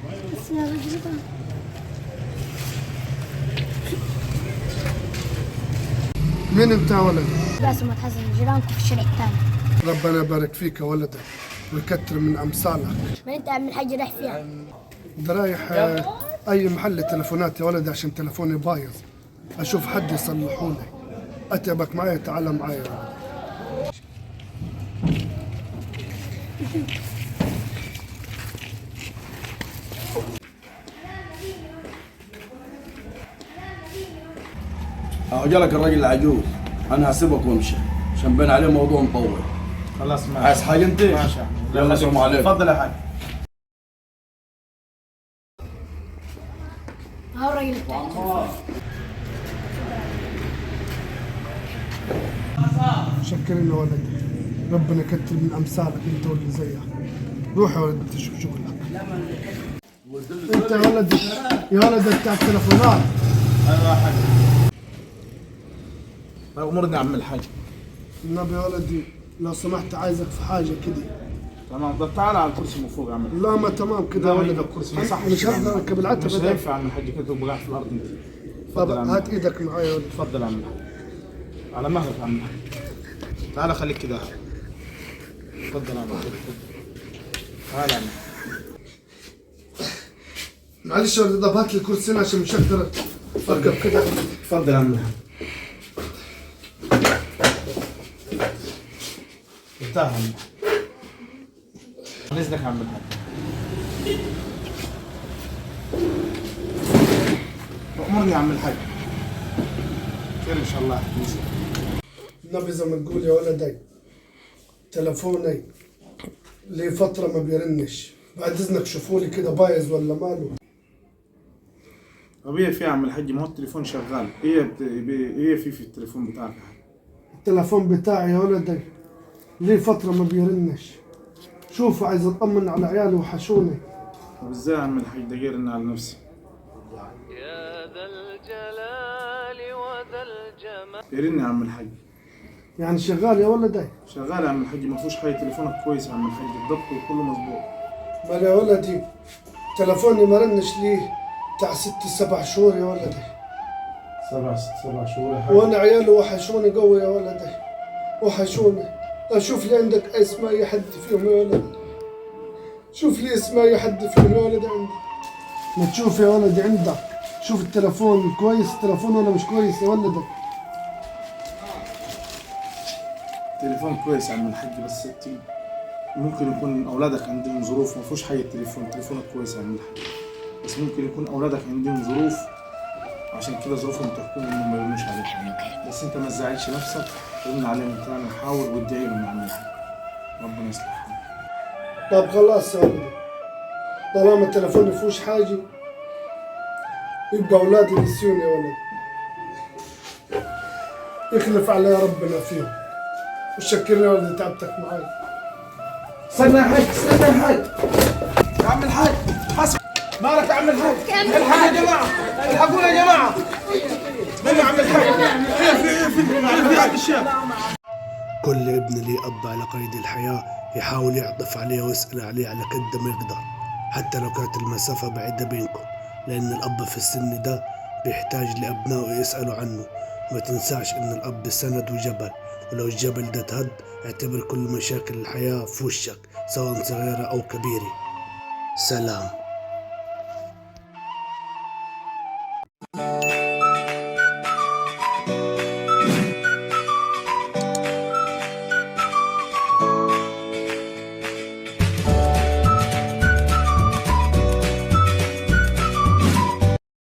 بس يا رجل مين انت يا ولد؟ باسم حسن جيرانكم في الشارع الثاني. ربنا يبارك فيك يا ولدي ويكتر من امثالك. ما انت عم الحاج رايح فيها؟ ده رايح اي محل تليفونات يا ولدي عشان تليفوني بايظ، اشوف حد يصلحولي. اتعبك معايا، تعال معايا يا ولدي. اهو جالك الراجل العجوز، انا هسيبك وامشي عشان بين عليه موضوع مطول. خلاص ماشي. عايز حاجه انت؟ ماشي. يلا سلام عليكم. تفضل يا حاج. ها الراجل بتاعي. شكرين يا ولدي، ربنا يكتر من امثالك انت واللي زيك. روح يا ولدي تشوف شغلك. انت يا ولدي، يا ولدي بتاع التليفونات. ايوه يا حاج. امرني يا عم الحاج. النبي يا ولدي لو سمحت عايزك في حاجه كده. تمام. طب تعال على الكرسي من فوق يا عم الحاج. لا ما تمام كده يا لا، ولدي. الكرسي ما صحش. مش هقدر اركب مش العتبه ده. هينفع يا عم الحاج كده تبقى قاعد في الارض انت. طب تفضل يا عم هات الحاج. ايدك معايا يا ولدي. تفضل يا عم الحاج. على مهلك يا عم الحاج. تعال خليك كده. تفضل يا عم الحاج. تعال يا عم الحاج. معلش يا ولدي، طب هات لي كرسيين عشان مش هقدر اركب كده. تفضل يا عم الحاج. ارتاح يا عم الحاج. عن اذنك يا عم الحاج. امرني يا عم الحاج. خير ان شاء الله. النبي زي ما تقول يا ولدي، تلفوني لي فترة ما بيرنش، بعد اذنك شوفوا لي كده بايظ ولا ماله. طب هي في يا عم الحاج، ما هو التليفون شغال. هي في التليفون بتاعك يا حاج. التلفون بتاعي يا ولدي لي فترة ما بيرنش، شوف عايز اطمن على عيالي وحشوني. طب ازاي يا عم الحاج؟ ده غير على نفسي. يا ذا الجلال وذا الجمال. يرن يا عم الحاج. يعني شغال يا ولدي؟ شغال يا عم الحاج، ما فيهوش حاجه. تليفونك كويس يا عم الحاج، الضبط وكله مظبوط. مال يا ولدي تلفوني ما رنش ليه بتاع 6-7 شهور يا ولدي، 7 شهور يا حاج. وانا عيالي وحشوني قوي يا ولدي، وحشوني. اشوف لي عندك اسم اي حد فيهم يا ولدي، شوف لي اسم اي حد فيهم يا ولدي عندك. ما تشوف يا ولدي عندك، شوف التلفون كويس التلفون ولا مش كويس يا ولدي. تليفون كويس يا عم الحاج، بس ممكن يكون اولادك عندهم ظروف. ما فيهوش حاجه. تليفونك كويس يا عم الحاج، بس ممكن يكون اولادك عندهم ظروف، عشان كده ظروفهم تحكم انهم ما يرنوش عليك. بس انت ما تزعلش نفسك، رن عليهم تاني، حاول وادعي لهم يا عم الحاج، ربنا يصلح حالك. طب خلاص يا ولدي، طالما التلفون ما فيهوش حاجه يبقى اولادي ينسيوني يا ولدي، يخلف علي ربنا فيهم. وشكرني يا ولدي تعبتك معاي. استنى يا حاج، استنى يا حاج. يا عم الحاج حسب. مالك يا عم الحاج؟ الحقوا يا جماعه، الحقونا يا جماعه. من يا عم الحاج؟ في عبد الشام. كل ابن ليه أب على قيد الحياة يحاول يعطف عليه ويسأل عليه على قد ما يقدر، حتى لو كانت المسافة بعيدة بينكم، لأن الأب في السن ده بيحتاج لأبنائه يسألوا عنه. ما تنساش إن الأب سند وجبل، ولو الجبل ده تهد اعتبر كل مشاكل الحياة في وشك، سواء صغيرة أو كبيرة. سلام.